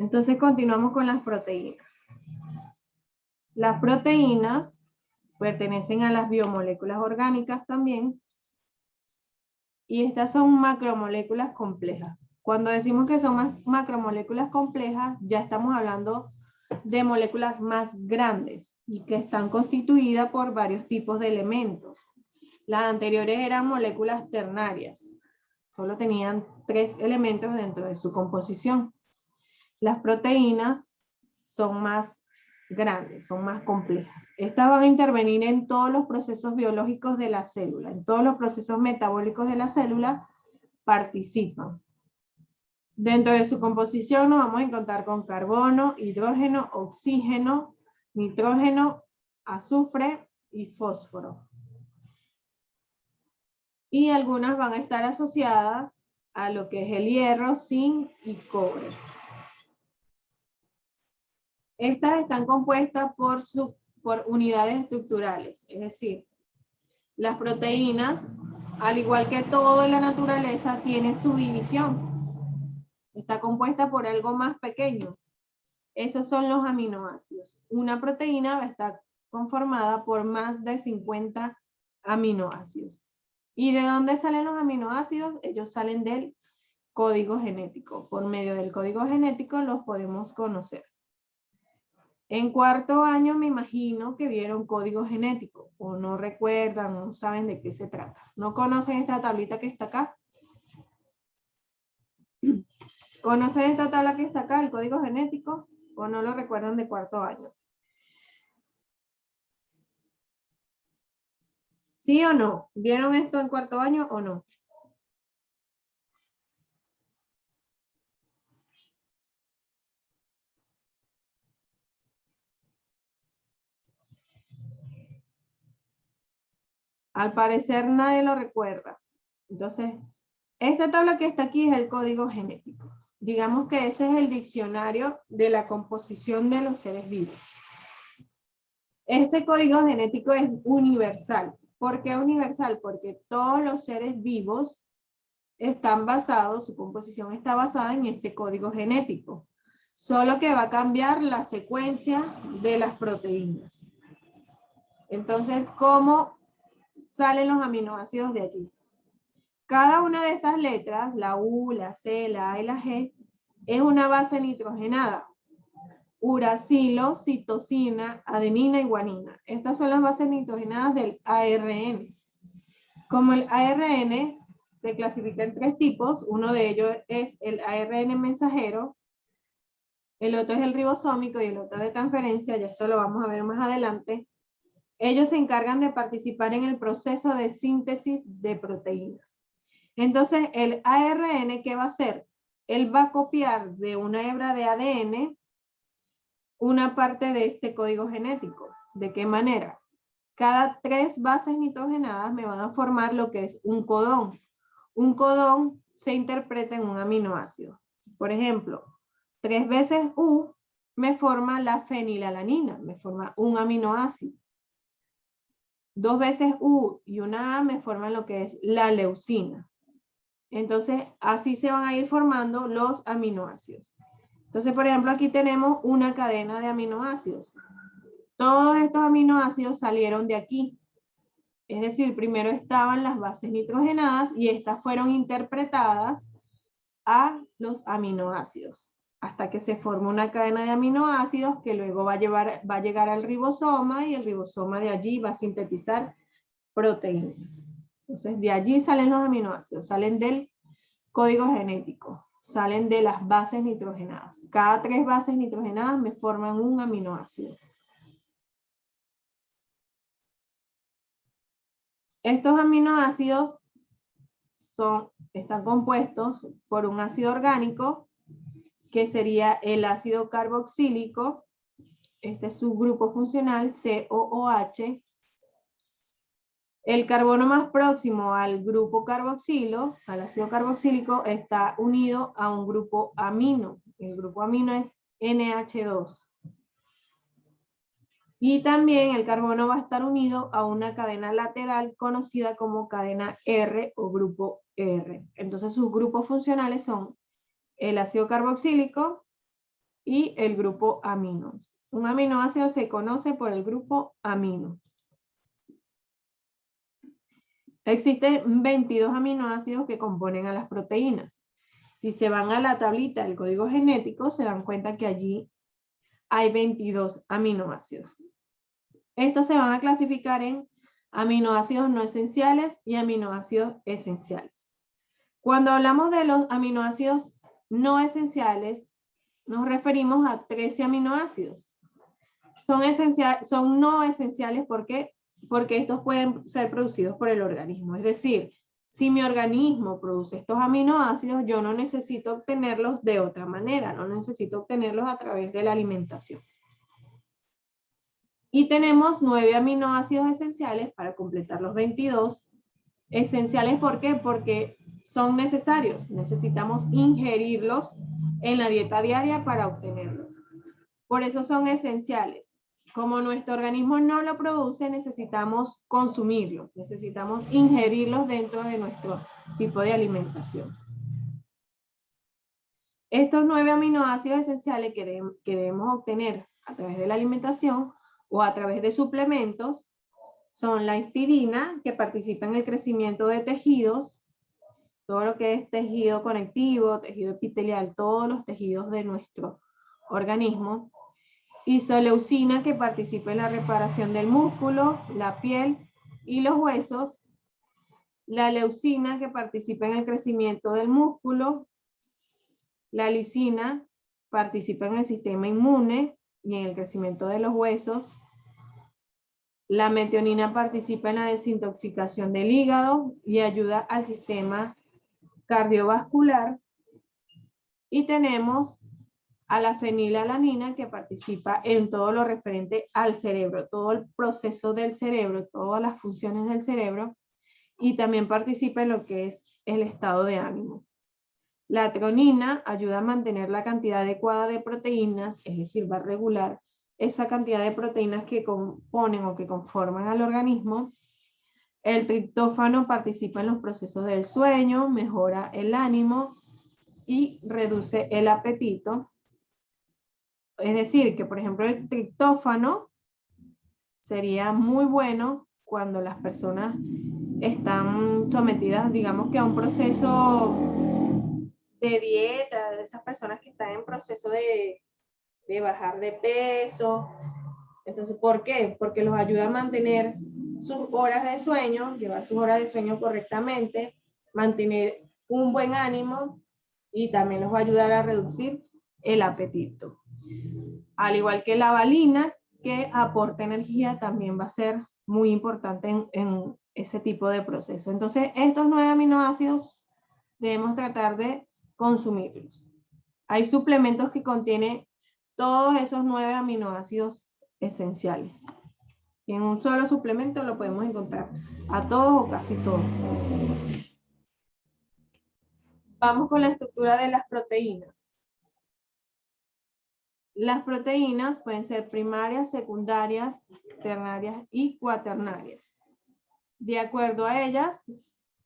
Entonces continuamos con las proteínas. Las proteínas pertenecen a las biomoléculas orgánicas también. Y estas son macromoléculas complejas. Cuando decimos que son macromoléculas complejas, ya estamos hablando de moléculas más grandes y que están constituidas por varios tipos de elementos. Las anteriores eran moléculas ternarias. Solo tenían 3 elementos dentro de su composición. Las proteínas son más grandes, son más complejas. Estas van a intervenir en todos los procesos biológicos de la célula, en todos los procesos metabólicos de la célula participan. Dentro de su composición nos vamos a encontrar con carbono, hidrógeno, oxígeno, nitrógeno, azufre y fósforo. Y algunas van a estar asociadas a lo que es el hierro, zinc y cobre. Estas están compuestas por unidades estructurales, es decir, las proteínas, al igual que todo en la naturaleza, tiene su división. Está compuesta por algo más pequeño. Esos son los aminoácidos. Una proteína va a estar conformada por más de 50 aminoácidos. ¿Y de dónde salen los aminoácidos? Ellos salen del código genético. Por medio del código genético los podemos conocer. En cuarto año me imagino que vieron código genético, o no recuerdan, no saben de qué se trata. ¿No conocen esta tablita que está acá? ¿Conocen esta tabla que está acá, el código genético? ¿O no lo recuerdan de cuarto año? ¿Sí o no? ¿Vieron esto en cuarto año o no? Al parecer nadie lo recuerda. Entonces, esta tabla que está aquí es el código genético. Digamos que ese es el diccionario de la composición de los seres vivos. Este código genético es universal. ¿Por qué universal? Porque todos los seres vivos están basados, su composición está basada en este código genético. Solo que va a cambiar la secuencia de las proteínas. Entonces, ¿cómo salen los aminoácidos de allí? Cada una de estas letras, la U, la C, la A y la G, es una base nitrogenada. Uracilo, citosina, adenina y guanina. Estas son las bases nitrogenadas del ARN. Como el ARN se clasifica en 3 tipos, uno de ellos es el ARN mensajero, el otro es el ribosómico y el otro de transferencia, ya eso lo vamos a ver más adelante. Ellos se encargan de participar en el proceso de síntesis de proteínas. Entonces, el ARN, ¿qué va a hacer? Él va a copiar de una hebra de ADN una parte de este código genético. ¿De qué manera? Cada 3 bases nitrogenadas me van a formar lo que es un codón. Un codón se interpreta en un aminoácido. Por ejemplo, 3 veces U me forma la fenilalanina, me forma un aminoácido. 2 veces U y una A me forman lo que es la leucina. Entonces, así se van a ir formando los aminoácidos. Entonces, por ejemplo, aquí tenemos una cadena de aminoácidos. Todos estos aminoácidos salieron de aquí. Es decir, primero estaban las bases nitrogenadas y estas fueron interpretadas a los aminoácidos, hasta que se forma una cadena de aminoácidos que luego va a llegar al ribosoma y el ribosoma de allí va a sintetizar proteínas. Entonces, de allí salen los aminoácidos, salen del código genético, salen de las bases nitrogenadas. Cada 3 bases nitrogenadas me forman un aminoácido. Estos aminoácidos están compuestos por un ácido orgánico, que sería el ácido carboxílico. Este es su grupo funcional, COOH. El carbono más próximo al grupo carboxilo, al ácido carboxílico, está unido a un grupo amino. El grupo amino es NH2. Y también el carbono va a estar unido a una cadena lateral conocida como cadena R o grupo R. Entonces sus grupos funcionales son el ácido carboxílico, y el grupo aminos. Un aminoácido se conoce por el grupo amino. Existen 22 aminoácidos que componen a las proteínas. Si se van a la tablita del código genético, se dan cuenta que allí hay 22 aminoácidos. Estos se van a clasificar en aminoácidos no esenciales y aminoácidos esenciales. Cuando hablamos de los aminoácidos no esenciales, nos referimos a 13 aminoácidos. Son no esenciales porque estos pueden ser producidos por el organismo. Es decir, si mi organismo produce estos aminoácidos, yo no necesito obtenerlos de otra manera, no necesito obtenerlos a través de la alimentación. Y tenemos 9 aminoácidos esenciales para completar los 22. Esenciales, ¿por qué? Porque son necesarios. Necesitamos ingerirlos en la dieta diaria para obtenerlos. Por eso son esenciales. Como nuestro organismo no lo produce, necesitamos consumirlo. Necesitamos ingerirlos dentro de nuestro tipo de alimentación. Estos 9 aminoácidos esenciales que debemos obtener a través de la alimentación o a través de suplementos son la histidina, que participa en el crecimiento de tejidos, todo lo que es tejido conectivo, tejido epitelial, todos los tejidos de nuestro organismo. Isoleucina, que participa en la reparación del músculo, la piel y los huesos. La leucina, que participa en el crecimiento del músculo. La lisina participa en el sistema inmune y en el crecimiento de los huesos. La metionina participa en la desintoxicación del hígado y ayuda al sistema cardiovascular. Y tenemos a la fenilalanina, que participa en todo lo referente al cerebro, todo el proceso del cerebro, todas las funciones del cerebro, y también participa en lo que es el estado de ánimo. La tronina ayuda a mantener la cantidad adecuada de proteínas, es decir, va a regular esa cantidad de proteínas que componen o que conforman al organismo. El triptófano participa en los procesos del sueño, mejora el ánimo y reduce el apetito. Es decir, que por ejemplo el triptófano sería muy bueno cuando las personas están sometidas, digamos que a un proceso de dieta, de esas personas que están en proceso de bajar de peso. Entonces, ¿por qué? Porque los ayuda a mantener sus horas de sueño, llevar sus horas de sueño correctamente, mantener un buen ánimo y también los va a ayudar a reducir el apetito. Al igual que la valina, que aporta energía, también va a ser muy importante en ese tipo de proceso. Entonces, estos 9 aminoácidos debemos tratar de consumirlos. Hay suplementos que contienen todos esos 9 aminoácidos esenciales. Y en un solo suplemento lo podemos encontrar a todos o casi todos. Vamos con la estructura de las proteínas. Las proteínas pueden ser primarias, secundarias, ternarias y cuaternarias. De acuerdo a ellas,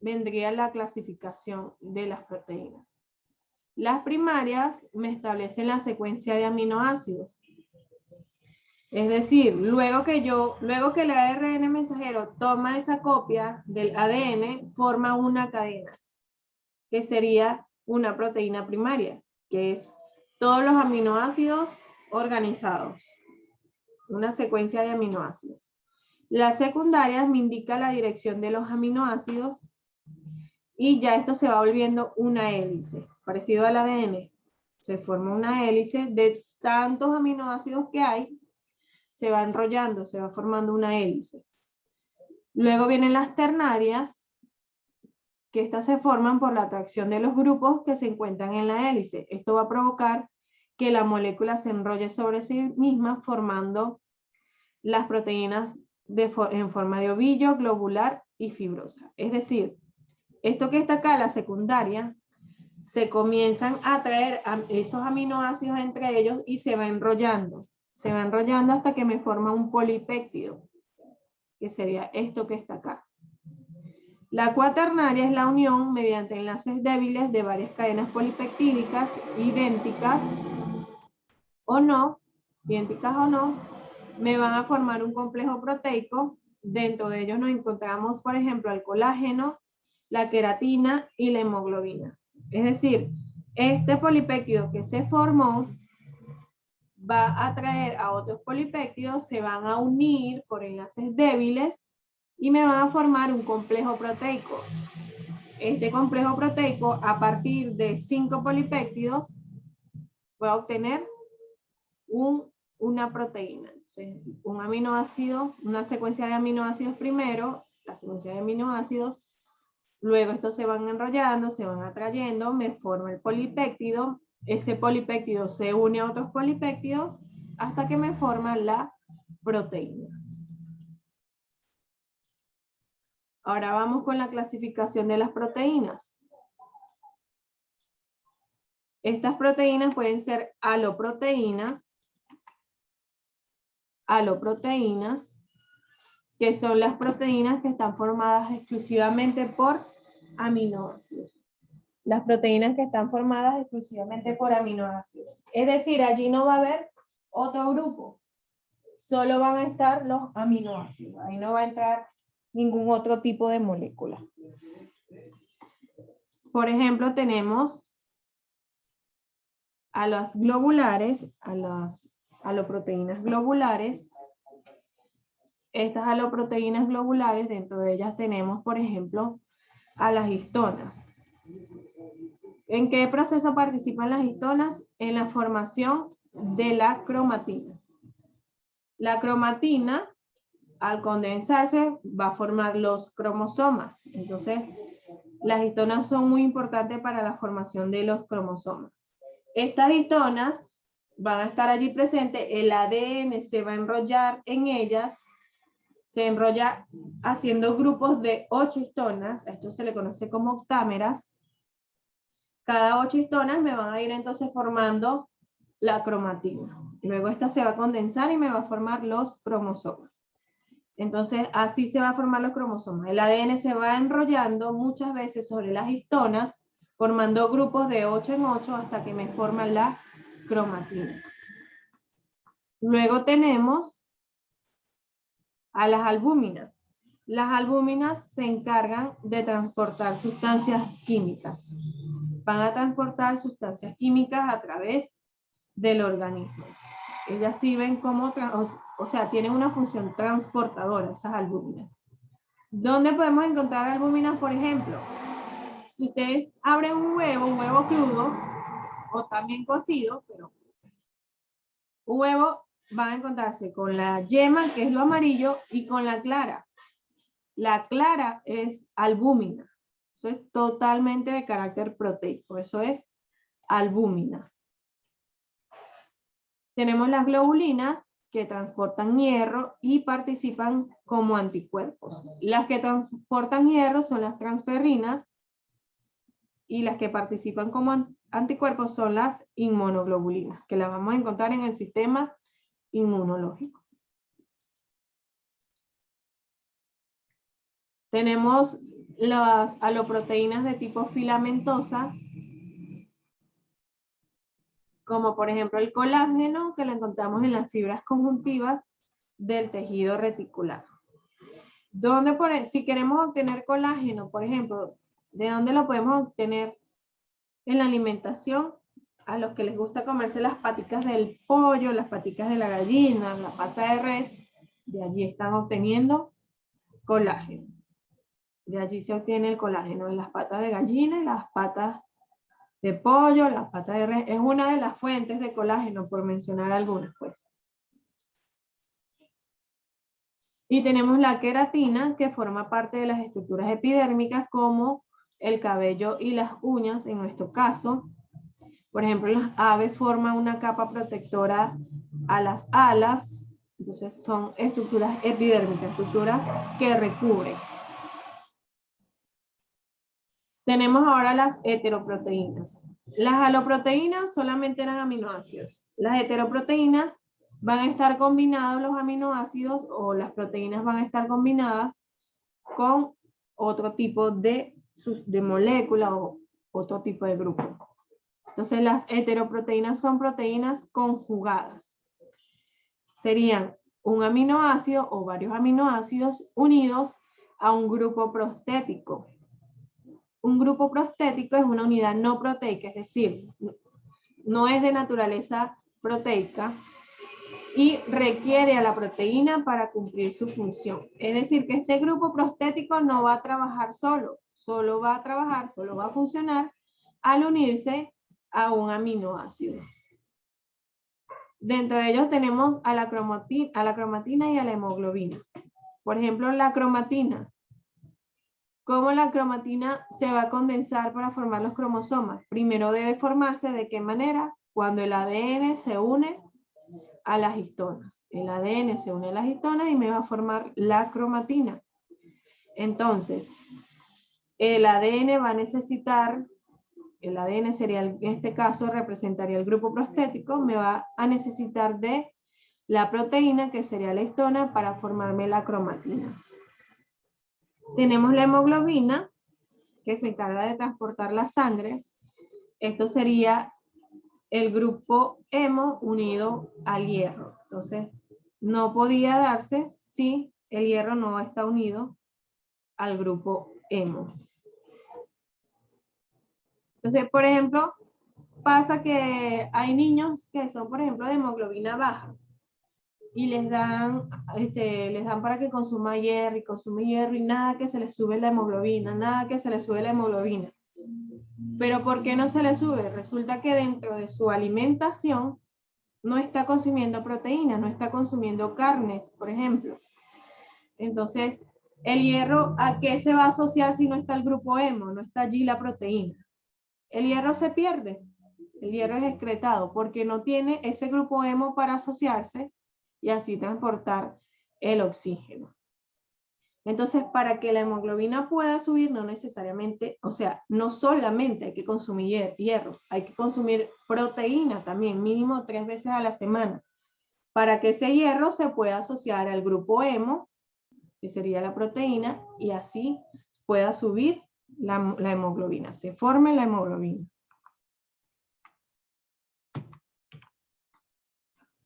vendría la clasificación de las proteínas. Las primarias me establecen la secuencia de aminoácidos. Es decir, luego que el ARN mensajero toma esa copia del ADN, forma una cadena, que sería una proteína primaria, que es todos los aminoácidos organizados. Una secuencia de aminoácidos. Las secundarias me indican la dirección de los aminoácidos y ya esto se va volviendo una hélice. Parecido al ADN, se forma una hélice de tantos aminoácidos que hay, se va enrollando, se va formando una hélice. Luego vienen las ternarias, que estas se forman por la atracción de los grupos que se encuentran en la hélice. Esto va a provocar que la molécula se enrolle sobre sí misma, formando las proteínas en forma de ovillo, globular y fibrosa. Es decir, esto que está acá, la secundaria, se comienzan a traer esos aminoácidos entre ellos y se va enrollando. Se va enrollando hasta que me forma un polipéptido, que sería esto que está acá. La cuaternaria es la unión mediante enlaces débiles de varias cadenas polipeptídicas idénticas o no, idénticas o no, me van a formar un complejo proteico. Dentro de ellos nos encontramos, por ejemplo, el colágeno, la queratina y la hemoglobina. Es decir, este polipéptido que se formó va a atraer a otros polipéptidos, se van a unir por enlaces débiles y me van a formar un complejo proteico. Este complejo proteico, a partir de 5 polipéptidos, voy a obtener una proteína. Entonces, un aminoácido, una secuencia de aminoácidos primero, la secuencia de aminoácidos, luego estos se van enrollando, se van atrayendo, me forma el polipéptido, ese polipéptido se une a otros polipéptidos hasta que me forma la proteína. Ahora vamos con la clasificación de las proteínas. Estas proteínas pueden ser aloproteínas, que son las proteínas que están formadas exclusivamente por aminoácidos. Las proteínas que están formadas exclusivamente por aminoácidos. Es decir, allí no va a haber otro grupo. Solo van a estar los aminoácidos. Ahí no va a entrar ningún otro tipo de molécula. Por ejemplo, tenemos a las globulares, a las aloproteínas globulares. Estas aloproteínas globulares, dentro de ellas tenemos, por ejemplo, a las histonas. ¿En qué proceso participan las histonas? En la formación de la cromatina. La cromatina, al condensarse, va a formar los cromosomas. Entonces, las histonas son muy importantes para la formación de los cromosomas. Estas histonas van a estar allí presentes, el ADN se va a enrollar en ellas, se enrolla haciendo grupos de 8 histonas, a esto se le conoce como octámeras. Cada 8 histonas me van a ir entonces formando la cromatina. Luego esta se va a condensar y me va a formar los cromosomas. Entonces así se va a formar los cromosomas. El ADN se va enrollando muchas veces sobre las histonas, formando grupos de 8 en 8 hasta que me forman la cromatina. Luego tenemos a las albúminas. Las albúminas se encargan de transportar sustancias químicas. Van a transportar sustancias químicas a través del organismo. Ellas sirven como, o sea, tienen una función transportadora, esas albúminas. ¿Dónde podemos encontrar albúminas, por ejemplo? Si ustedes abren un huevo crudo, o también cocido, pero un huevo van a encontrarse con la yema, que es lo amarillo, y con la clara. La clara es albúmina. Eso es totalmente de carácter proteico. Eso es albúmina. Tenemos las globulinas que transportan hierro y participan como anticuerpos. Las que transportan hierro son las transferrinas y las que participan como anticuerpos son las inmunoglobulinas, que las vamos a encontrar en el sistema inmunológico. Tenemos las aloproteínas de tipo filamentosas, como por ejemplo el colágeno, que lo encontramos en las fibras conjuntivas del tejido reticular. Si queremos obtener colágeno, por ejemplo, ¿de dónde lo podemos obtener? En la alimentación. A los que les gusta comerse las paticas del pollo, las paticas de la gallina, la pata de res, de allí están obteniendo colágeno. De allí se obtiene el colágeno en las patas de gallina y las patas de pollo, las patas de res. Es una de las fuentes de colágeno, por mencionar algunas, pues. Y tenemos la queratina, que forma parte de las estructuras epidérmicas, como el cabello y las uñas, en nuestro caso. Por ejemplo, las aves forman una capa protectora a las alas. Entonces son estructuras epidérmicas, estructuras que recubren. Tenemos ahora las heteroproteínas. Las aloproteínas solamente eran aminoácidos. Las heteroproteínas van a estar combinados los aminoácidos, o las proteínas van a estar combinadas con otro tipo de molécula o otro tipo de grupo. Entonces las heteroproteínas son proteínas conjugadas. Serían un aminoácido o varios aminoácidos unidos a un grupo prostético. Un grupo prostético es una unidad no proteica, es decir, no es de naturaleza proteica y requiere a la proteína para cumplir su función. Es decir, que este grupo prostético no va a trabajar solo va a funcionar al unirse a un aminoácido. Dentro de ellos tenemos a la cromatina y a la hemoglobina. Por ejemplo, la cromatina. ¿Cómo la cromatina se va a condensar para formar los cromosomas? Primero debe formarse ¿de qué manera? Cuando el ADN se une a las histonas. El ADN se une a las histonas y me va a formar la cromatina. Entonces, el ADN va a necesitar, el ADN sería, en este caso, representaría el grupo prostético, me va a necesitar de la proteína, que sería la histona, para formarme la cromatina. Tenemos la hemoglobina, que se encarga de transportar la sangre. Esto sería el grupo hemo unido al hierro. Entonces, no podía darse si el hierro no está unido al grupo hemo. Entonces, por ejemplo, pasa que hay niños que son, por ejemplo, de hemoglobina baja y les dan para que consuma hierro y consume hierro y nada que se le sube la hemoglobina, nada que se le sube la hemoglobina. Pero ¿por qué no se le sube? Resulta que dentro de su alimentación no está consumiendo proteínas, no está consumiendo carnes, por ejemplo. Entonces, el hierro, ¿a qué se va a asociar si no está el grupo hemo? No está allí la proteína. El hierro se pierde, el hierro es excretado porque no tiene ese grupo hemo para asociarse y así transportar el oxígeno. Entonces, para que la hemoglobina pueda subir, no necesariamente, o sea, no solamente hay que consumir hierro, hay que consumir proteína también, mínimo 3 veces a la semana, para que ese hierro se pueda asociar al grupo hemo, que sería la proteína, y así pueda subir la hemoglobina, se forme la hemoglobina.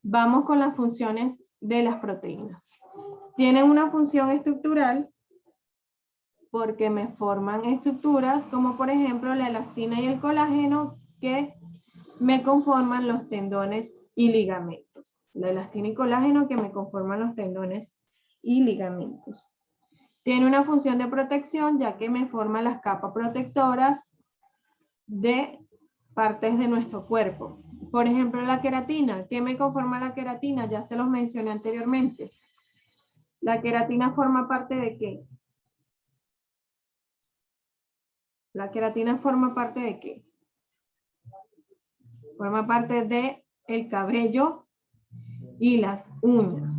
Vamos con las funciones de las proteínas. Tienen una función estructural porque me forman estructuras como por ejemplo la elastina y el colágeno que me conforman los tendones y ligamentos. La elastina y colágeno que me conforman los tendones y ligamentos. Tiene una función de protección ya que me forma las capas protectoras de partes de nuestro cuerpo. Por ejemplo, la queratina. ¿Qué me conforma la queratina? Ya se los mencioné anteriormente. ¿La queratina forma parte de qué? ¿La queratina forma parte de qué? Forma parte de el cabello y las uñas.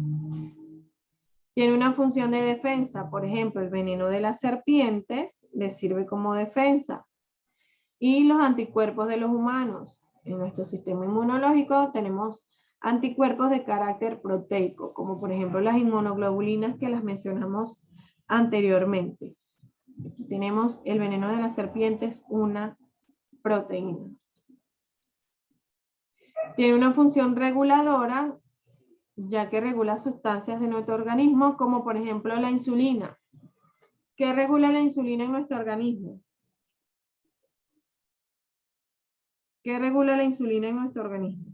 Tiene una función de defensa. Por ejemplo, el veneno de las serpientes les sirve como defensa. Y los anticuerpos de los humanos. En nuestro sistema inmunológico tenemos anticuerpos de carácter proteico, como por ejemplo las inmunoglobulinas que las mencionamos anteriormente. Aquí tenemos el veneno de las serpientes, una proteína. Tiene una función reguladora, ya que regula sustancias de nuestro organismo, como por ejemplo la insulina. ¿Qué regula la insulina en nuestro organismo? ¿Qué regula la insulina en nuestro organismo?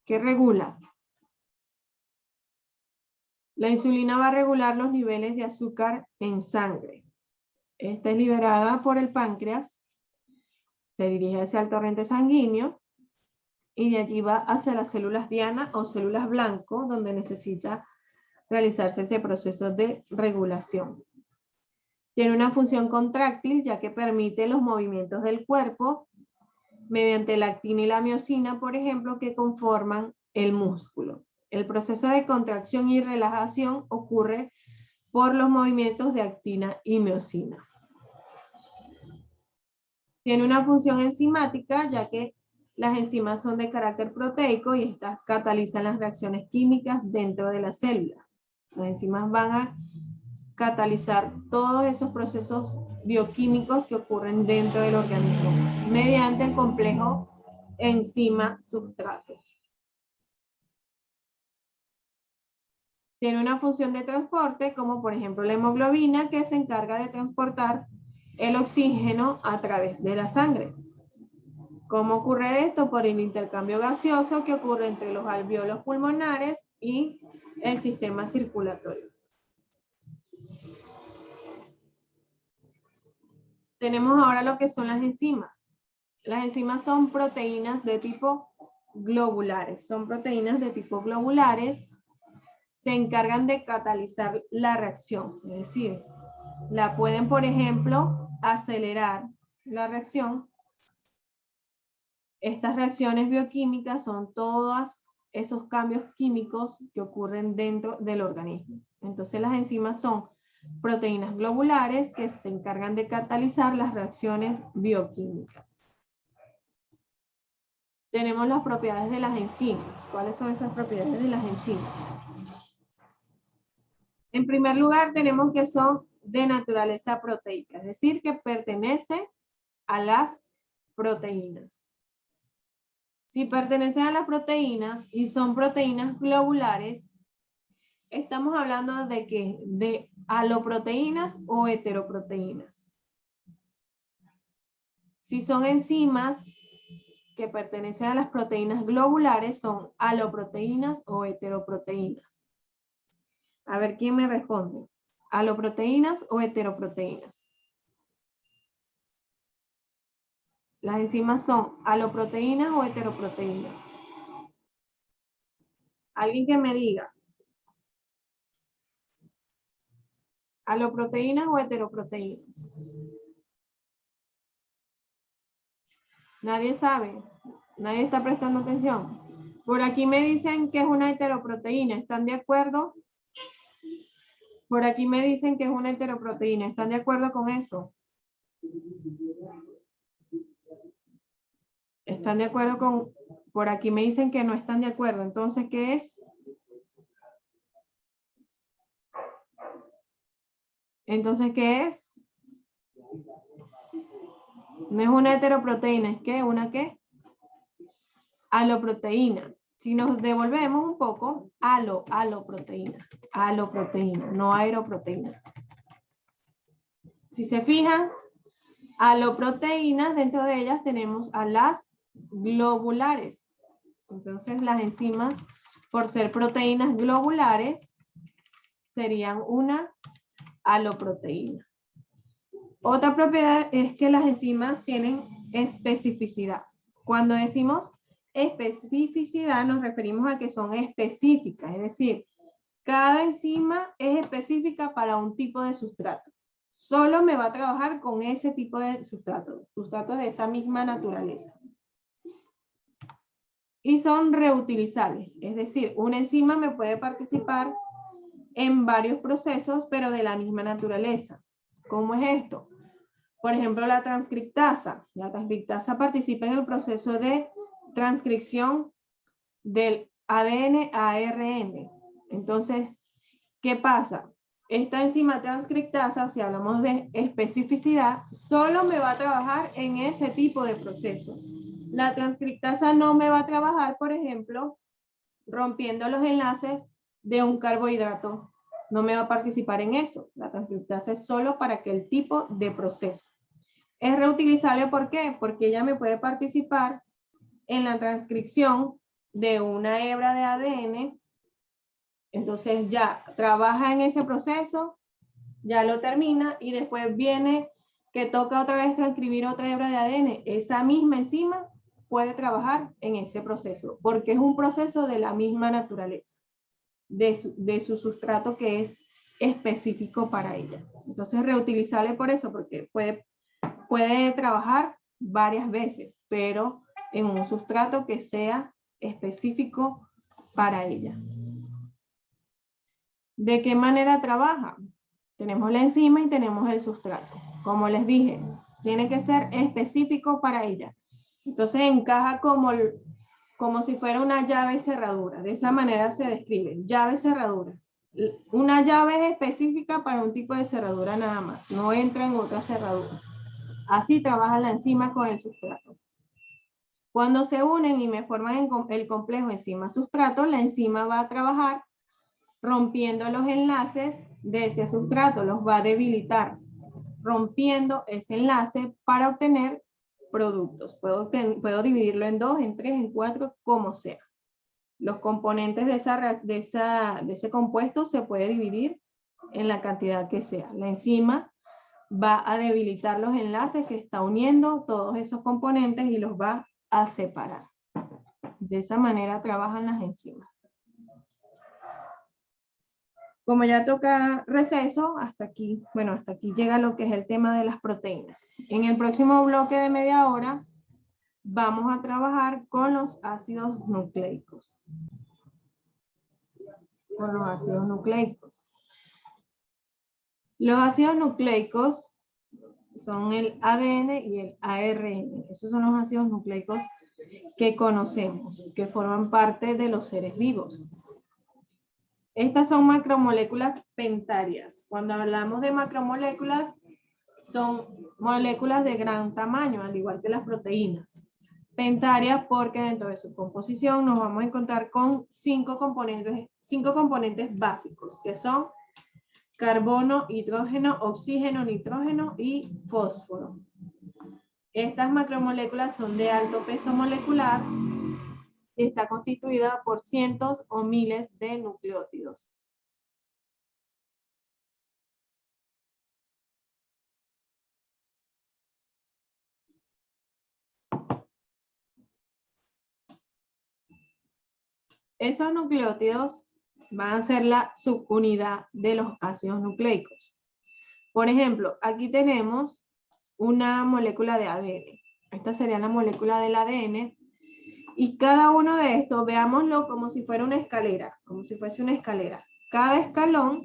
¿Qué regula? La insulina va a regular los niveles de azúcar en sangre. Esta es liberada por el páncreas, se dirige hacia el torrente sanguíneo y de allí va hacia las células diana o células blanco, donde necesita realizarse ese proceso de regulación. Tiene una función contráctil, ya que permite los movimientos del cuerpo mediante la actina y la miosina, por ejemplo, que conforman el músculo. El proceso de contracción y relajación ocurre por los movimientos de actina y miosina. Tiene una función enzimática, ya que las enzimas son de carácter proteico y estas catalizan las reacciones químicas dentro de la célula. Las enzimas van a catalizar todos esos procesos bioquímicos que ocurren dentro del organismo mediante el complejo enzima-substrato. Tiene una función de transporte, como por ejemplo la hemoglobina, que se encarga de transportar el oxígeno a través de la sangre. ¿Cómo ocurre esto? Por el intercambio gaseoso que ocurre entre los alvéolos pulmonares y el sistema circulatorio. Tenemos ahora lo que son las enzimas. Las enzimas son proteínas de tipo globulares. Son proteínas de tipo globulares. Se encargan de catalizar la reacción. Es decir, la pueden, por ejemplo, acelerar la reacción. Estas reacciones bioquímicas son todos esos cambios químicos que ocurren dentro del organismo. Entonces las enzimas son proteínas globulares que se encargan de catalizar las reacciones bioquímicas. Tenemos las propiedades de las enzimas. ¿Cuáles son esas propiedades de las enzimas? En primer lugar, tenemos que son de naturaleza proteica, es decir, que pertenecen a las proteínas. Si pertenecen a las proteínas y son proteínas globulares, estamos hablando de que de aloproteínas o heteroproteínas. Si son enzimas que pertenecen a las proteínas globulares, son aloproteínas o heteroproteínas. A ver quién me responde. ¿Aloproteínas o heteroproteínas? Las enzimas son aloproteínas o heteroproteínas. Alguien que me diga. ¿Aloproteínas o heteroproteínas? Nadie sabe. Nadie está prestando atención. Por aquí me dicen que es una heteroproteína. ¿Están de acuerdo? Por aquí me dicen que es una heteroproteína. ¿Están de acuerdo con eso? ¿Están de acuerdo con...? Por aquí me dicen que no están de acuerdo. Entonces, ¿qué es? Entonces, ¿qué es? No es una heteroproteína, ¿es qué? ¿Una qué? Aloproteína. Si nos devolvemos un poco, aloproteína, no aeroproteína. Si se fijan, aloproteínas, dentro de ellas tenemos a las globulares. Entonces las enzimas, por ser proteínas globulares, serían una aloproteína. Otra propiedad es que las enzimas tienen especificidad. Cuando decimos especificidad nos referimos a que son específicas, es decir, cada enzima es específica para un tipo de sustrato. Solo me va a trabajar con ese tipo de sustrato, sustratos de esa misma naturaleza. Y son reutilizables, es decir, una enzima me puede participar en varios procesos, pero de la misma naturaleza. ¿Cómo es esto? Por ejemplo, la transcriptasa. La transcriptasa participa en el proceso de transcripción del ADN a ARN. Entonces, ¿qué pasa? Esta enzima transcriptasa, si hablamos de especificidad, solo me va a trabajar en ese tipo de proceso. La transcriptasa no me va a trabajar, por ejemplo, rompiendo los enlaces de un carbohidrato. No me va a participar en eso. La transcriptasa es solo para aquel tipo de proceso. Es reutilizable, ¿por qué? Porque ella me puede participar en la transcripción de una hebra de ADN. Entonces ya trabaja en ese proceso, ya lo termina y después viene que toca otra vez transcribir otra hebra de ADN. Esa misma enzima puede trabajar en ese proceso porque es un proceso de la misma naturaleza, de su sustrato que es específico para ella. Entonces reutilizable por eso, porque puede trabajar varias veces, pero en un sustrato que sea específico para ella. ¿De qué manera trabaja? Tenemos la enzima y tenemos el sustrato. Como les dije, tiene que ser específico para ella. Entonces encaja como si fuera una llave cerradura. De esa manera se describe, llave cerradura. Una llave es específica para un tipo de cerradura nada más, no entra en otra cerradura. Así trabaja la enzima con el sustrato. Cuando se unen y me forman el complejo enzima-sustrato, la enzima va a trabajar rompiendo los enlaces de ese sustrato, los va a debilitar, rompiendo ese enlace para obtener productos. Puedo dividirlo en 2, en 3, en 4, como sea. Los componentes de ese compuesto se puede dividir en la cantidad que sea. La enzima va a debilitar los enlaces que está uniendo todos esos componentes y los va a separar. De esa manera trabajan las enzimas. Como ya toca receso, hasta aquí llega lo que es el tema de las proteínas. En el próximo bloque de media hora vamos a trabajar con los ácidos nucleicos. Los ácidos nucleicos son el ADN y el ARN. Esos son los ácidos nucleicos que conocemos, que forman parte de los seres vivos. Estas son macromoléculas pentarias. Cuando hablamos de macromoléculas, son moléculas de gran tamaño, al igual que las proteínas. Pentarias porque dentro de su composición nos vamos a encontrar con 5 componentes básicos, que son carbono, hidrógeno, oxígeno, nitrógeno y fósforo. Estas macromoléculas son de alto peso molecular y está constituida por cientos o miles de nucleótidos. Esos nucleótidos van a ser la subunidad de los ácidos nucleicos. Por ejemplo, aquí tenemos una molécula de ADN. Esta sería la molécula del ADN. Y cada uno de estos, veámoslo como si fuera una escalera, como si fuese una escalera. Cada escalón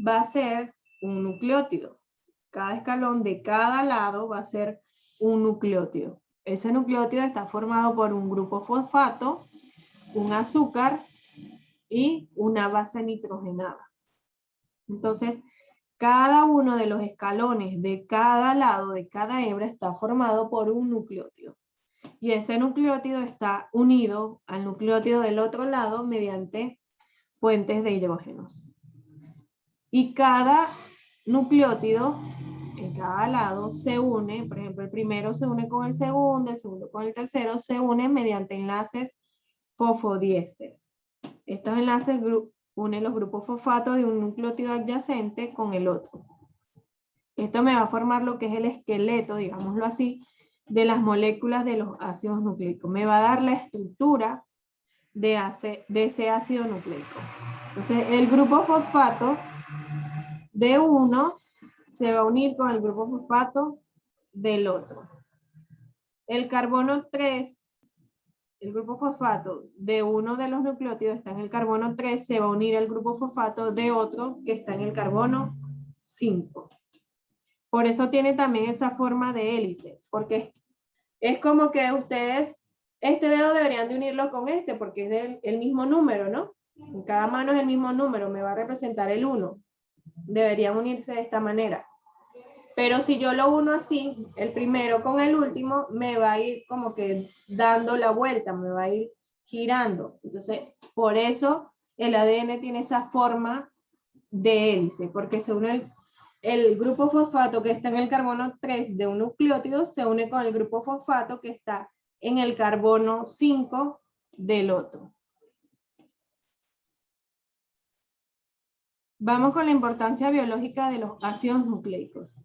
va a ser un nucleótido. Cada escalón de cada lado va a ser un nucleótido. Ese nucleótido está formado por un grupo fosfato, un azúcar y una base nitrogenada. Entonces, cada uno de los escalones de cada lado, de cada hebra, está formado por un nucleótido. Y ese nucleótido está unido al nucleótido del otro lado mediante puentes de hidrógenos. Y cada nucleótido en cada lado se une, por ejemplo, el primero se une con el segundo con el tercero, se une mediante enlaces fosfodiéster. Estos enlaces unen los grupos fosfatos de un nucleótido adyacente con el otro. Esto me va a formar lo que es el esqueleto, digámoslo así, de las moléculas de los ácidos nucleicos. Me va a dar la estructura de ese ácido nucleico. Entonces, el grupo fosfato de uno se va a unir con el grupo fosfato del otro. El carbono 3, el grupo fosfato de uno de los nucleótidos está en el carbono 3, se va a unir al grupo fosfato de otro que está en el carbono 5. Por eso tiene también esa forma de hélice, porque es como que ustedes, este dedo deberían de unirlo con este, porque es el mismo número, ¿no? En cada mano es el mismo número, me va a representar el 1. Deberían unirse de esta manera. Pero si yo lo uno así, el primero con el último, me va a ir como que dando la vuelta, me va a ir girando. Entonces, por eso el ADN tiene esa forma de hélice, porque se une el grupo fosfato que está en el carbono 3 de un nucleótido, se une con el grupo fosfato que está en el carbono 5 del otro. Vamos con la importancia biológica de los ácidos nucleicos.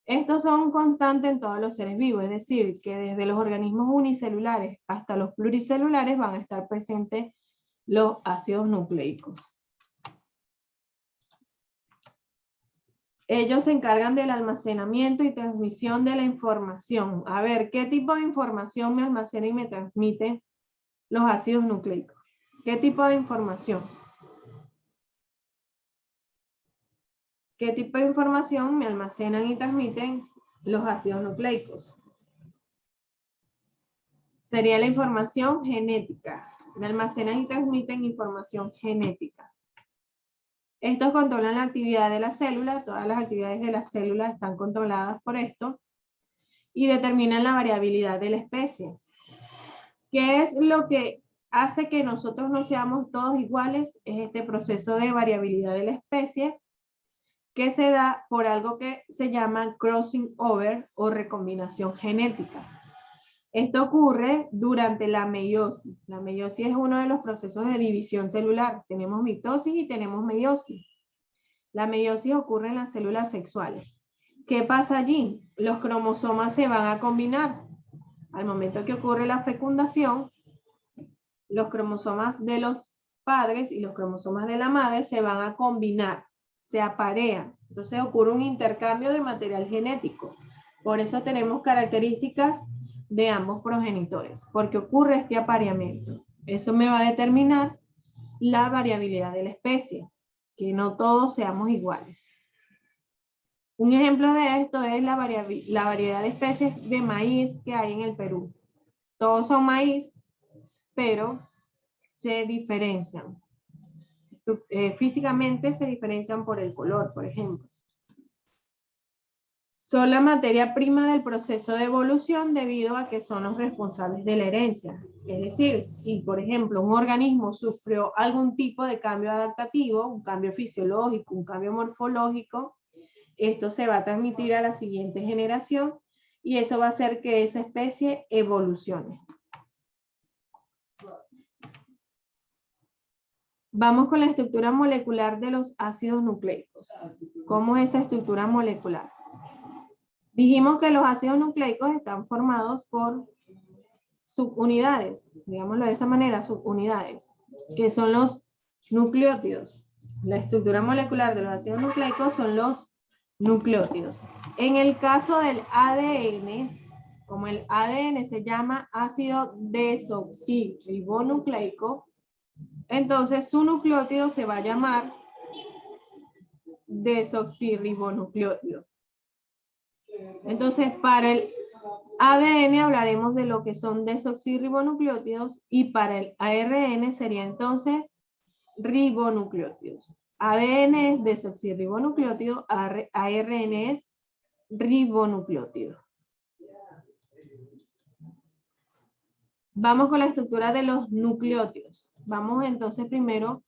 Estos son constantes en todos los seres vivos, es decir, que desde los organismos unicelulares hasta los pluricelulares van a estar presentes los ácidos nucleicos. Ellos se encargan del almacenamiento y transmisión de la información. A ver, ¿qué tipo de información me almacena y me transmite los ácidos nucleicos? ¿Qué tipo de información? ¿Qué tipo de información me almacenan y transmiten los ácidos nucleicos? Sería la información genética. Me almacenan y transmiten información genética. Estos controlan la actividad de la célula, todas las actividades de la célula están controladas por esto, y determinan la variabilidad de la especie. ¿Qué es lo que hace que nosotros no seamos todos iguales? Es este proceso de variabilidad de la especie, que se da por algo que se llama crossing over o recombinación genética. Esto ocurre durante la meiosis. La meiosis es uno de los procesos de división celular. Tenemos mitosis y tenemos meiosis. La meiosis ocurre en las células sexuales. ¿Qué pasa allí? Los cromosomas se van a combinar. Al momento que ocurre la fecundación, los cromosomas de los padres y los cromosomas de la madre se van a combinar, se aparean. Entonces ocurre un intercambio de material genético. Por eso tenemos características de ambos progenitores, porque ocurre este apareamiento. Eso me va a determinar la variabilidad de la especie, que no todos seamos iguales. Un ejemplo de esto es la variedad de especies de maíz que hay en el Perú. Todos son maíz, pero se diferencian. Físicamente se diferencian por el color, por ejemplo. Son la materia prima del proceso de evolución debido a que son los responsables de la herencia. Es decir, si por ejemplo un organismo sufrió algún tipo de cambio adaptativo, un cambio fisiológico, un cambio morfológico, esto se va a transmitir a la siguiente generación y eso va a hacer que esa especie evolucione. Vamos con la estructura molecular de los ácidos nucleicos. ¿Cómo es esa estructura molecular? Dijimos que los ácidos nucleicos están formados por subunidades, digámoslo de esa manera, subunidades, que son los nucleótidos. La estructura molecular de los ácidos nucleicos son los nucleótidos. En el caso del ADN, como el ADN se llama ácido desoxirribonucleico, entonces su nucleótido se va a llamar desoxirribonucleótido. Entonces, para el ADN hablaremos de lo que son desoxirribonucleótidos y para el ARN sería entonces ribonucleótidos. ADN es desoxirribonucleótido, ARN es ribonucleótido. Vamos con la estructura de los nucleótidos. Vamos entonces primero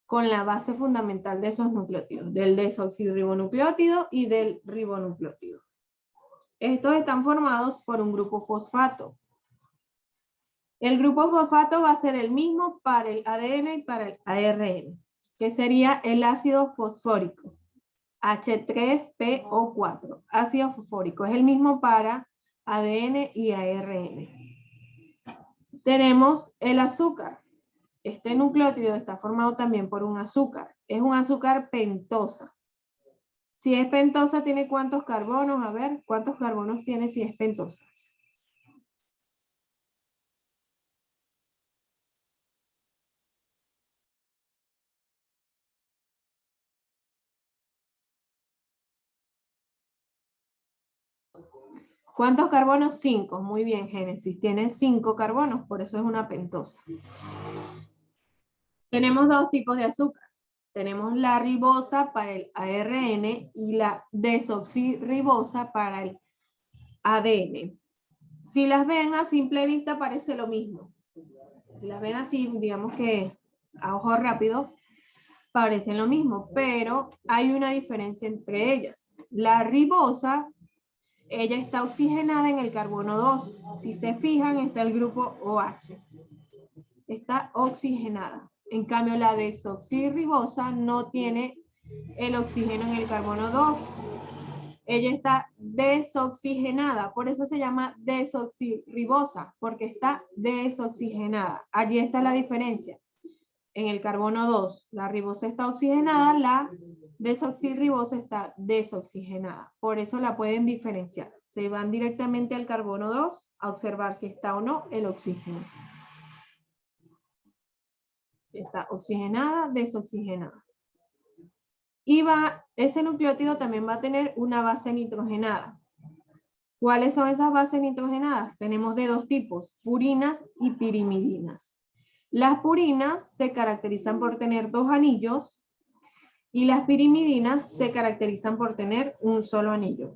con la base fundamental de esos nucleótidos, del desoxirribonucleótido y del ribonucleótido. Estos están formados por un grupo fosfato. El grupo fosfato va a ser el mismo para el ADN y para el ARN, que sería el ácido fosfórico, H3PO4. Ácido fosfórico es el mismo para ADN y ARN. Tenemos el azúcar. Este nucleótido está formado también por un azúcar. Es un azúcar pentosa. Si es pentosa, ¿tiene cuántos carbonos? A ver, ¿cuántos carbonos tiene si es pentosa? ¿Cuántos carbonos? 5. Muy bien, Génesis. Tiene 5 carbonos, por eso es una pentosa. Tenemos dos tipos de azúcar. Tenemos la ribosa para el ARN y la desoxirribosa para el ADN. Si las ven a simple vista parece lo mismo. Si las ven así, digamos que a ojo rápido, parecen lo mismo, pero hay una diferencia entre ellas. La ribosa, ella está oxigenada en el carbono 2. Si se fijan, está el grupo OH. Está oxigenada. En cambio, la desoxirribosa no tiene el oxígeno en el carbono 2. Ella está desoxigenada, por eso se llama desoxirribosa, porque está desoxigenada. Allí está la diferencia. En el carbono 2, la ribosa está oxigenada, la desoxirribosa está desoxigenada. Por eso la pueden diferenciar. Se van directamente al carbono 2 a observar si está o no el oxígeno. Está oxigenada, desoxigenada. Y ese nucleótido también va a tener una base nitrogenada. ¿Cuáles son esas bases nitrogenadas? Tenemos de dos tipos, purinas y pirimidinas. Las purinas se caracterizan por tener dos anillos Y las pirimidinas se caracterizan por tener un solo anillo.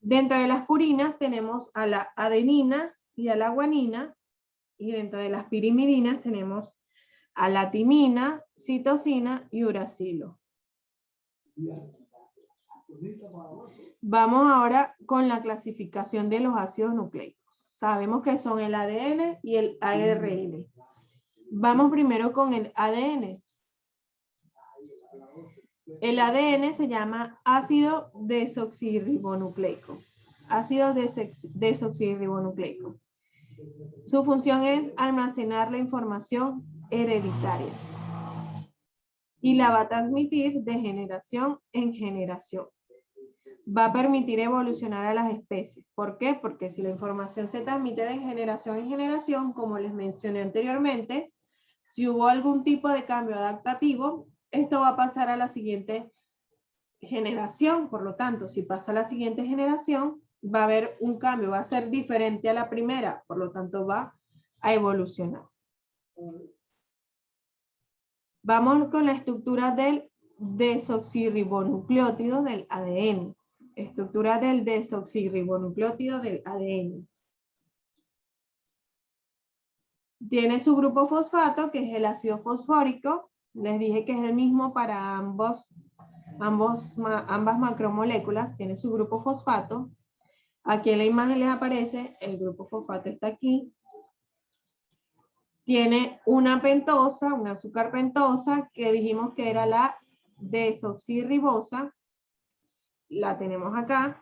Dentro de las purinas tenemos a la adenina y a la guanina, y dentro de las pirimidinas tenemos a la timina, citosina y uracilo. Vamos ahora con la clasificación de los ácidos nucleicos. Sabemos que son el ADN y el ARN. Vamos primero con el ADN. El ADN se llama ácido desoxirribonucleico. Ácido desoxirribonucleico. Su función es almacenar la información hereditaria y la va a transmitir de generación en generación. Va a permitir evolucionar a las especies. ¿Por qué? Porque si la información se transmite de generación en generación, como les mencioné anteriormente, si hubo algún tipo de cambio adaptativo, esto va a pasar a la siguiente generación. Por lo tanto, si pasa a la siguiente generación, va a haber un cambio, va a ser diferente a la primera, por lo tanto va a evolucionar. Vamos con la estructura del desoxirribonucleótido del ADN. Estructura del desoxirribonucleótido del ADN. Tiene su grupo fosfato, que es el ácido fosfórico. Les dije que es el mismo para ambas macromoléculas. Tiene su grupo fosfato. Aquí en la imagen les aparece, el grupo fosfato está aquí. Tiene una pentosa, un azúcar pentosa, que dijimos que era la desoxirribosa. La tenemos acá.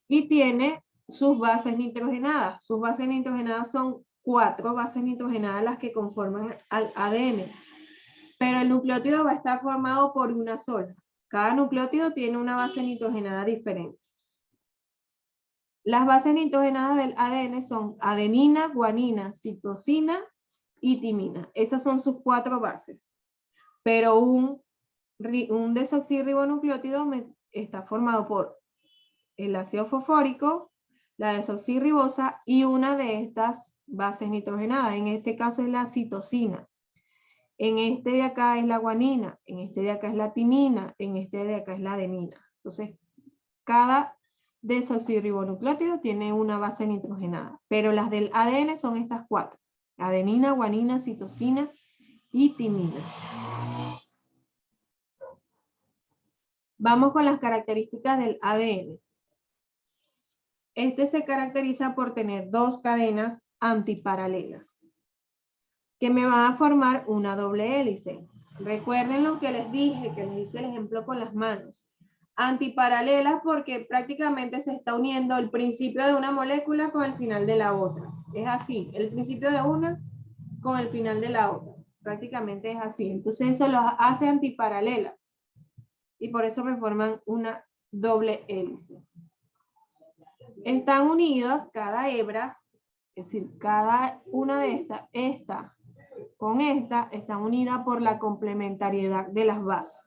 Y tiene sus bases nitrogenadas. Sus bases nitrogenadas son 4 bases nitrogenadas las que conforman al ADN. Pero el nucleótido va a estar formado por una sola. Cada nucleótido tiene una base nitrogenada diferente. Las bases nitrogenadas del ADN son adenina, guanina, citosina y timina. Esas son sus 4 bases. Pero un desoxirribonucleótido está formado por el ácido fosfórico, la desoxirribosa y una de estas bases nitrogenadas. En este caso es la citosina. En este de acá es la guanina. En este de acá es la timina. En este de acá es la adenina. Entonces, cada desoxirribonucleótido tiene una base nitrogenada. Pero las del ADN son estas 4. Adenina, guanina, citosina y timina. Vamos con las características del ADN. Este se caracteriza por tener 2 cadenas antiparalelas que me van a formar una doble hélice. Recuerden lo que les dije, que les hice el ejemplo con las manos. Antiparalelas porque prácticamente se está uniendo el principio de una molécula con el final de la otra. Es así, el principio de una con el final de la otra. Prácticamente es así. Entonces eso los hace antiparalelas. Y por eso me forman una doble hélice. Están unidas cada hebra, es decir, cada una de estas, esta con esta, están unidas por la complementariedad de las bases.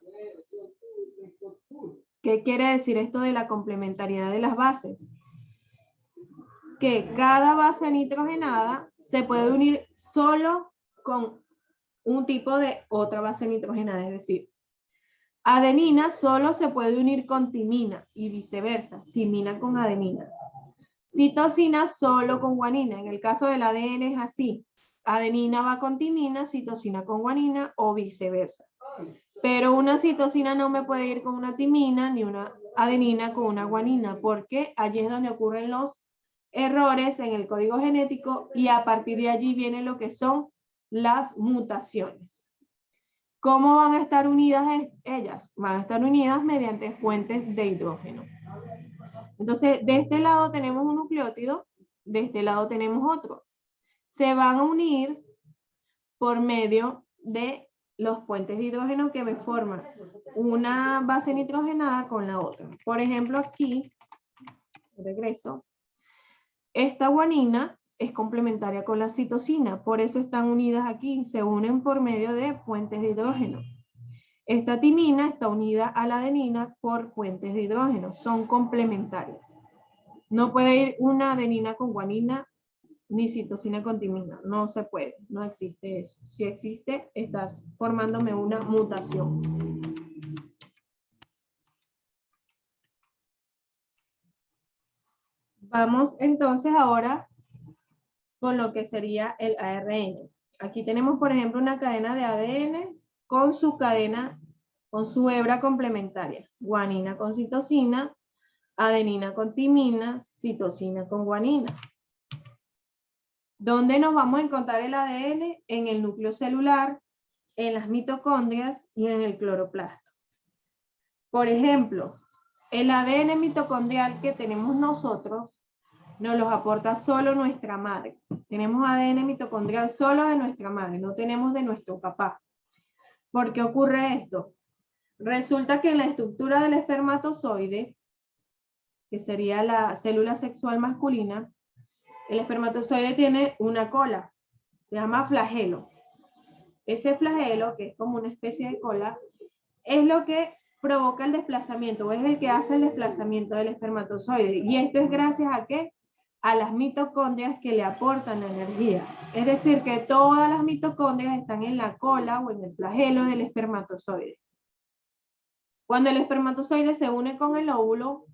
¿Qué quiere decir esto de la complementariedad de las bases? Que cada base nitrogenada se puede unir solo con un tipo de otra base nitrogenada, es decir, adenina solo se puede unir con timina y viceversa, timina con adenina. Citosina solo con guanina. En el caso del ADN es así. Adenina va con timina, citosina con guanina o viceversa. Pero una citosina no me puede ir con una timina ni una adenina con una guanina, porque allí es donde ocurren los errores en el código genético y a partir de allí viene lo que son las mutaciones. ¿Cómo van a estar unidas ellas? Van a estar unidas mediante puentes de hidrógeno. Entonces, de este lado tenemos un nucleótido, de este lado tenemos otro. Se van a unir por medio de los puentes de hidrógeno que me forman una base nitrogenada con la otra. Por ejemplo, aquí, regreso, esta guanina es complementaria con la citosina, por eso están unidas aquí, se unen por medio de puentes de hidrógeno. Esta timina está unida a la adenina por puentes de hidrógeno, son complementarias. No puede ir una adenina con guanina ni citosina con timina. No se puede, no existe eso. Si existe, estás formándome una mutación. Vamos entonces ahora con lo que sería el ARN. Aquí tenemos, por ejemplo, una cadena de ADN con su cadena, con su hebra complementaria. Guanina con citosina, adenina con timina, citosina con guanina. ¿Dónde nos vamos a encontrar el ADN? En el núcleo celular, en las mitocondrias y en el cloroplasto. Por ejemplo, el ADN mitocondrial que tenemos nosotros nos los aporta solo nuestra madre. Tenemos ADN mitocondrial solo de nuestra madre, no tenemos de nuestro papá. ¿Por qué ocurre esto? Resulta que en la estructura del espermatozoide, que sería la célula sexual masculina, el espermatozoide tiene una cola, se llama flagelo. Ese flagelo, que es como una especie de cola, es lo que provoca el desplazamiento, o es el que hace el desplazamiento del espermatozoide. ¿Y esto es gracias a qué? A las mitocondrias que le aportan la energía. Es decir, que todas las mitocondrias están en la cola o en el flagelo del espermatozoide. Cuando el espermatozoide se une con el óvulo,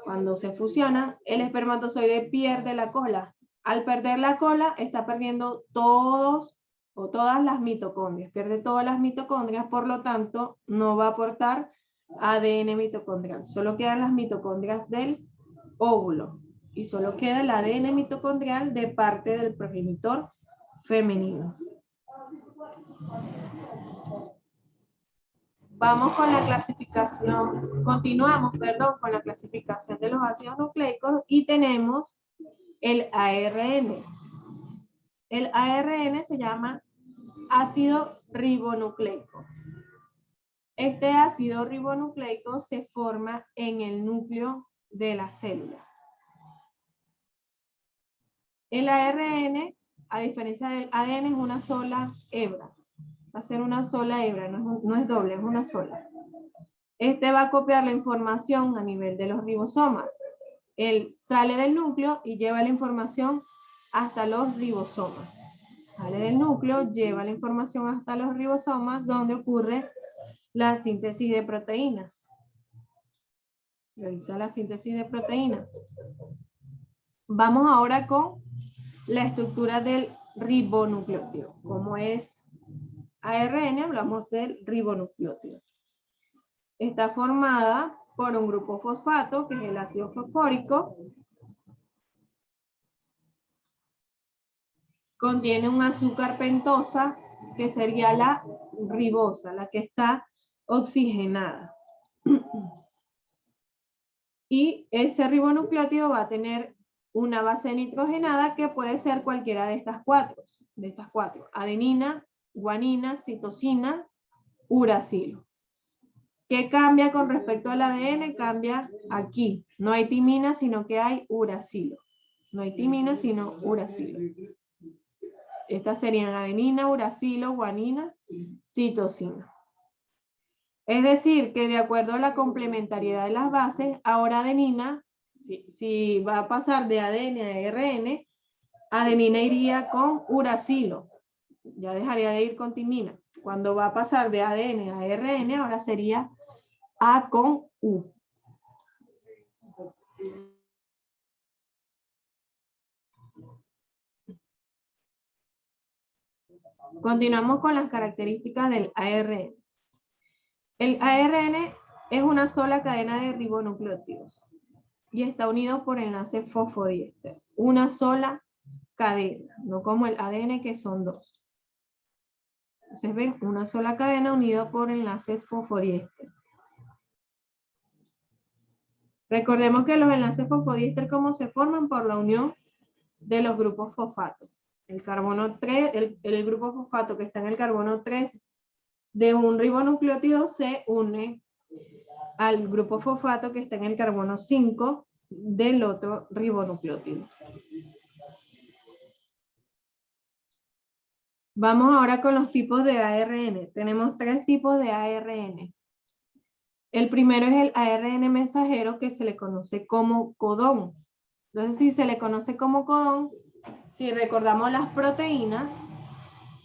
cuando se fusionan, el espermatozoide pierde la cola. Al perder la cola, está perdiendo todos o todas las mitocondrias. Pierde todas las mitocondrias, por lo tanto, no va a aportar ADN mitocondrial. Solo quedan las mitocondrias del óvulo. Y solo queda el ADN mitocondrial de parte del progenitor femenino. Vamos con la clasificación, continuamos, perdón, con la clasificación de los ácidos nucleicos y tenemos el ARN. El ARN se llama ácido ribonucleico. Este ácido ribonucleico se forma en el núcleo de la célula. El ARN, a diferencia del ADN, es una sola hebra. Va a ser una sola hebra, no es doble, es una sola. Este va a copiar la información a nivel de los ribosomas. Él sale del núcleo y lleva la información hasta los ribosomas. Sale del núcleo, lleva la información hasta los ribosomas, donde ocurre la síntesis de proteínas. Realiza la síntesis de proteínas. Vamos ahora con la estructura del ribonucleótido. Como es ARN, hablamos del ribonucleótido. Está formada por un grupo fosfato, que es el ácido fosfórico. Contiene un azúcar pentosa, que sería la ribosa, la que está oxigenada. Y ese ribonucleótido va a tener una base nitrogenada que puede ser cualquiera de estas cuatro. Adenina, guanina, citosina, uracilo. ¿Qué cambia con respecto al ADN? Cambia aquí. No hay timina, sino que hay uracilo. No hay timina, sino uracilo. Estas serían adenina, uracilo, guanina, citosina. Es decir, que de acuerdo a la complementariedad de las bases, ahora adenina, si va a pasar de ADN a ARN, adenina iría con uracilo. Ya dejaría de ir con timina. Cuando va a pasar de ADN a ARN, ahora sería A con U. Continuamos con las características del ARN. El ARN es una sola cadena de ribonucleótidos y está unido por enlace fosfodiéster. Una sola cadena, no como el ADN que son dos. Entonces ven, una sola cadena unida por enlaces fosfodiéster. Recordemos que los enlaces fosfodiéster, ¿cómo se forman? Por la unión de los grupos fosfatos. El carbono 3, el grupo fosfato que está en el carbono 3 de un ribonucleótido se une al grupo fosfato que está en el carbono 5 del otro ribonucleótido. Vamos ahora con los tipos de ARN. Tenemos 3 tipos de ARN. El primero es el ARN mensajero, que se le conoce como codón. Entonces, si se le conoce como codón, Si recordamos las proteínas,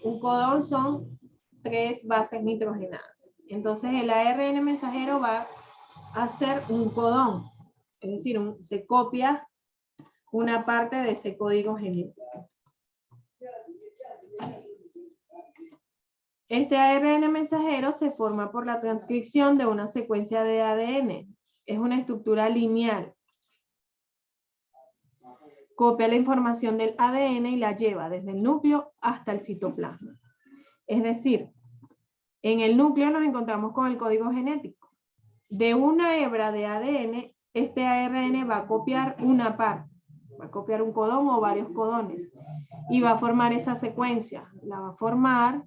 un codón son 3 bases nitrogenadas. Entonces el ARN mensajero va a ser un codón, es decir, se copia una parte de ese código genético. Este ARN mensajero se forma por la transcripción de una secuencia de ADN. Es una estructura lineal. Copia la información del ADN y la lleva desde el núcleo hasta el citoplasma. Es decir, en el núcleo nos encontramos con el código genético. De una hebra de ADN, este ARN va a copiar una parte. Va a copiar un codón o varios codones. Y va a formar esa secuencia. La va a formar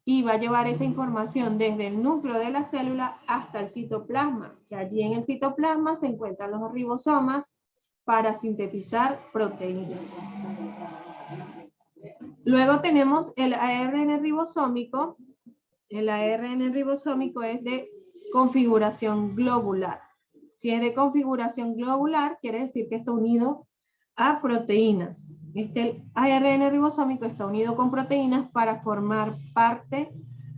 y va a llevar esa información desde el núcleo de la célula hasta el citoplasma. Que allí en el citoplasma se encuentran los ribosomas para sintetizar proteínas. Luego tenemos el ARN ribosómico. El ARN ribosómico es de configuración globular. Si es de configuración globular, quiere decir que está unido a proteínas. El ARN ribosómico está unido con proteínas para formar parte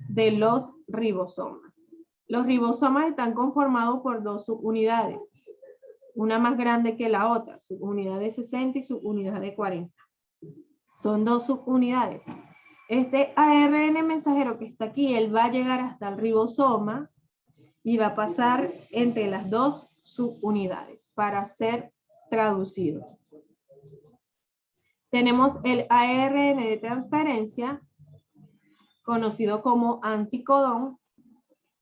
de los ribosomas. Los ribosomas están conformados por 2 subunidades. Una más grande que la otra, subunidad de 60 y subunidad de 40. Son 2 subunidades. Este ARN mensajero que está aquí, él va a llegar hasta el ribosoma y va a pasar entre las 2 subunidades para ser traducido. Tenemos el ARN de transferencia, conocido como anticodón.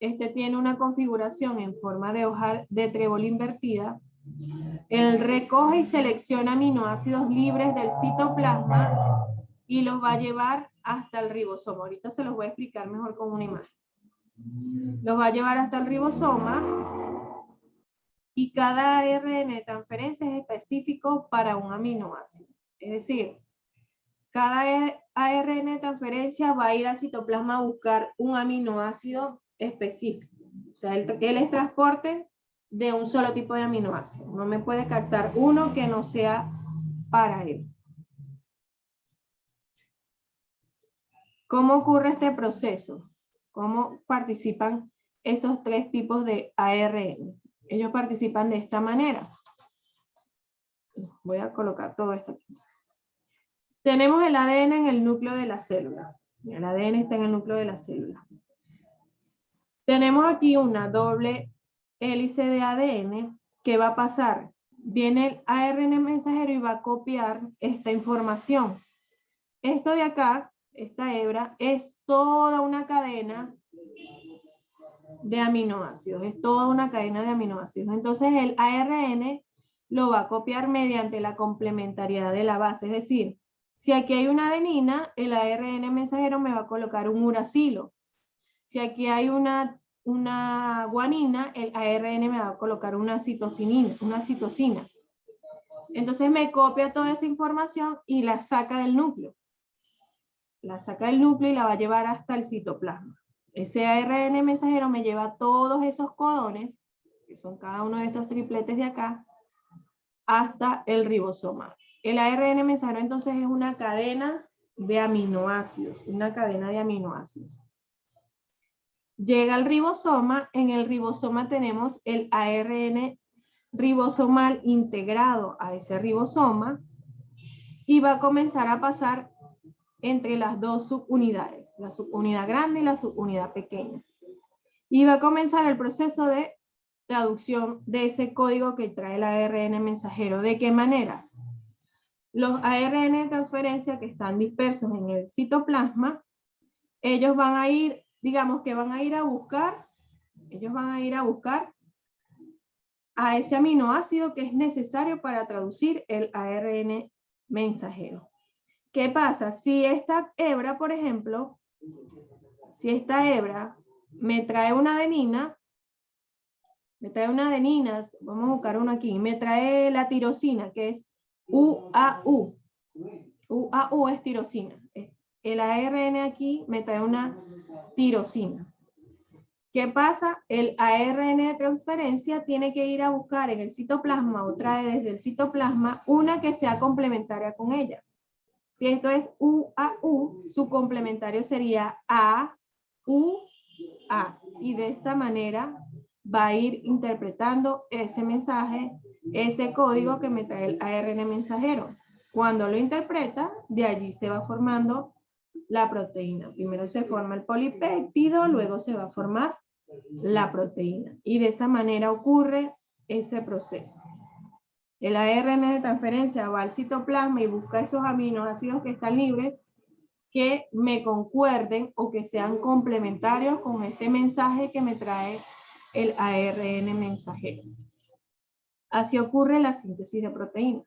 Este tiene una configuración en forma de hoja de trébol invertida. Él recoge y selecciona aminoácidos libres del citoplasma y los va a llevar hasta el ribosoma. Ahorita se los voy a explicar mejor con una imagen. Los va a llevar hasta el ribosoma y cada ARN de transferencia es específico para un aminoácido. Es decir, cada ARN de transferencia va a ir al citoplasma a buscar un aminoácido específico. O sea, él es transporte de un solo tipo de aminoácido. No me puede captar uno que no sea para él. ¿Cómo ocurre este proceso? ¿Cómo participan esos 3 tipos de ARN? Ellos participan de esta manera. Voy a colocar todo esto aquí. Tenemos el ADN en el núcleo de la célula. El ADN está en el núcleo de la célula. Tenemos aquí una doble hélice de ADN que va a pasar. Viene el ARN mensajero y va a copiar esta información. Esto de acá, esta hebra, es toda una cadena de aminoácidos. Es toda una cadena de aminoácidos. Entonces el ARN lo va a copiar mediante la complementariedad de la base. Es decir, si aquí hay una adenina, el ARN mensajero me va a colocar un uracilo. Si aquí hay una guanina, el ARN me va a colocar una citosina. Entonces me copia toda esa información y la saca del núcleo. La saca del núcleo y la va a llevar hasta el citoplasma. Ese ARN mensajero me lleva todos esos codones, que son cada uno de estos tripletes de acá, hasta el ribosoma. El ARN mensajero entonces es una cadena de aminoácidos, Llega al ribosoma, en el ribosoma tenemos el ARN ribosomal integrado a ese ribosoma y va a comenzar a pasar entre las 2 subunidades, la subunidad grande y la subunidad pequeña. Y va a comenzar el proceso de traducción de ese código que trae el ARN mensajero. ¿De qué manera? Los ARN de transferencia que están dispersos en el citoplasma, ellos van a ir, digamos que van a ir a buscar a ese aminoácido que es necesario para traducir el ARN mensajero. ¿Qué pasa? Si esta hebra, por ejemplo, me trae una adenina, vamos a buscar uno aquí, me trae la tirosina, que es UAU. UAU es tirosina. El ARN aquí me trae una tirosina. ¿Qué pasa? El ARN de transferencia tiene que ir a buscar en el citoplasma o trae desde el citoplasma una que sea complementaria con ella. Si esto es UAU, su complementario sería AUA. Y de esta manera va a ir interpretando ese mensaje, ese código que me trae el ARN mensajero. Cuando lo interpreta, de allí se va formando la proteína. Primero se forma el polipéptido, luego se va a formar la proteína. Y de esa manera ocurre ese proceso. El ARN de transferencia va al citoplasma y busca esos aminoácidos que están libres que me concuerden o que sean complementarios con este mensaje que me trae el ARN mensajero. Así ocurre la síntesis de proteína.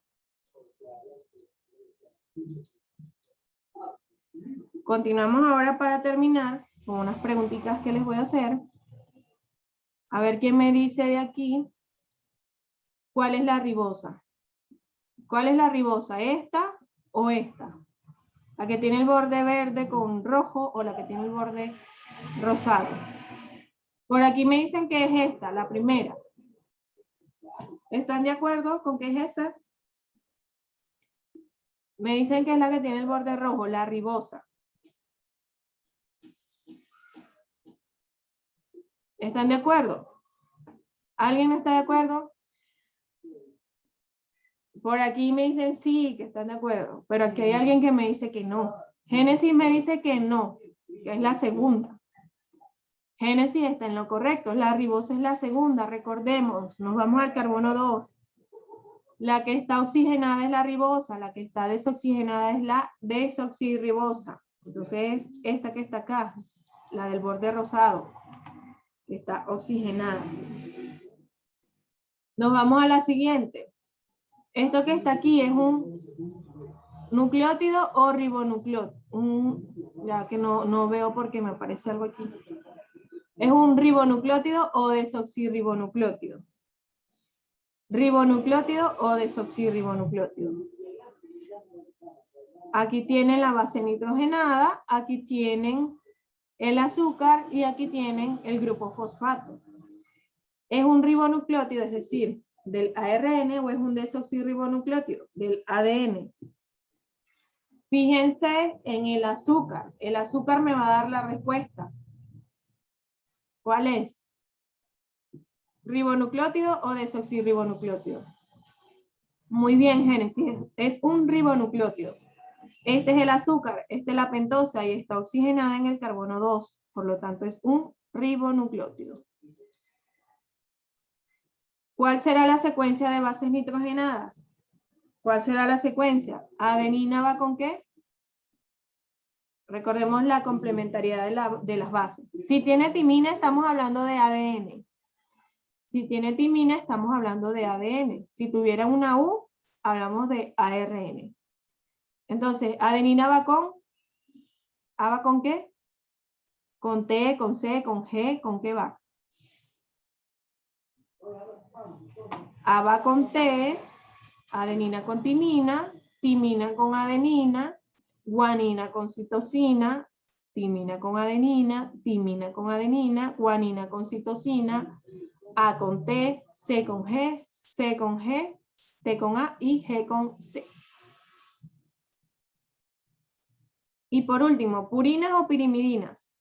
Continuamos ahora para terminar con unas preguntitas que les voy a hacer. A ver quién me dice de aquí. ¿Cuál es la ribosa? ¿Cuál es la ribosa? ¿Esta o esta? ¿La que tiene el borde verde con rojo o la que tiene el borde rosado? Por aquí me dicen que es esta, la primera. ¿Están de acuerdo con que es esa? Me dicen que es la que tiene el borde rojo, la ribosa. ¿Están de acuerdo? ¿Alguien no está de acuerdo? Por aquí me dicen sí, que están de acuerdo, pero aquí hay alguien que me dice que no. Génesis me dice que no, que es la segunda. Génesis está en lo correcto, la ribosa es la segunda, recordemos, nos vamos al carbono 2. La que está oxigenada es la ribosa, la que está desoxigenada es la desoxirribosa. Entonces, esta que está acá, la del borde rosado, que está oxigenada. Nos vamos a la siguiente. Esto que está aquí es un nucleótido o ribonucleótido. Ya que no veo porque me aparece algo aquí. ¿Es un ribonucleótido o desoxirribonucleótido? Ribonucleótido o desoxirribonucleótido. Aquí tienen la base nitrogenada, aquí tienen el azúcar y aquí tienen el grupo fosfato. ¿Es un ribonucleótido, es decir, del ARN o es un desoxirribonucleótido del ADN? Fíjense en el azúcar. El azúcar me va a dar la respuesta. ¿Cuál es? ¿Ribonucleótido o desoxirribonucleótido? Muy bien, Génesis. Es un ribonucleótido. Este es el azúcar, esta es la pentosa y está oxigenada en el carbono 2. Por lo tanto, es un ribonucleótido. ¿Cuál será la secuencia de bases nitrogenadas? ¿Cuál será la secuencia? ¿Adenina va con qué? Recordemos la complementariedad de las bases. Si tiene timina, estamos hablando de ADN. Si tiene timina, estamos hablando de ADN. Si tuviera una U, hablamos de ARN. Entonces, adenina va con, ¿A va con qué? Con T, con C, con G, ¿con qué va? A va con T, adenina con timina, timina con adenina, guanina con citosina, timina con adenina, timina con adenina, guanina con citosina, A con T, C con G, C con G, T con A y G con C. Y por último, purinas o pirimidinas.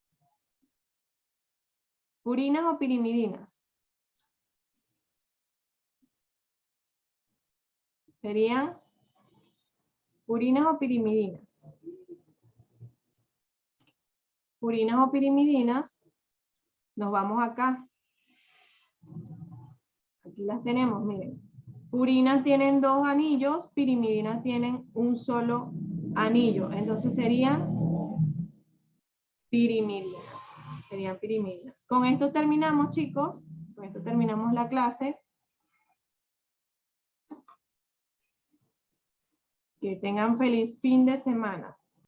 Purinas o pirimidinas. Serían purinas o pirimidinas. Purinas o pirimidinas, nos vamos acá. Aquí las tenemos, miren. Purinas tienen 2 anillos, pirimidinas tienen un solo anillo. Entonces serían pirimidinas. Serían pirimidinas. Con esto terminamos, chicos. Con esto terminamos la clase. Que tengan feliz fin de semana.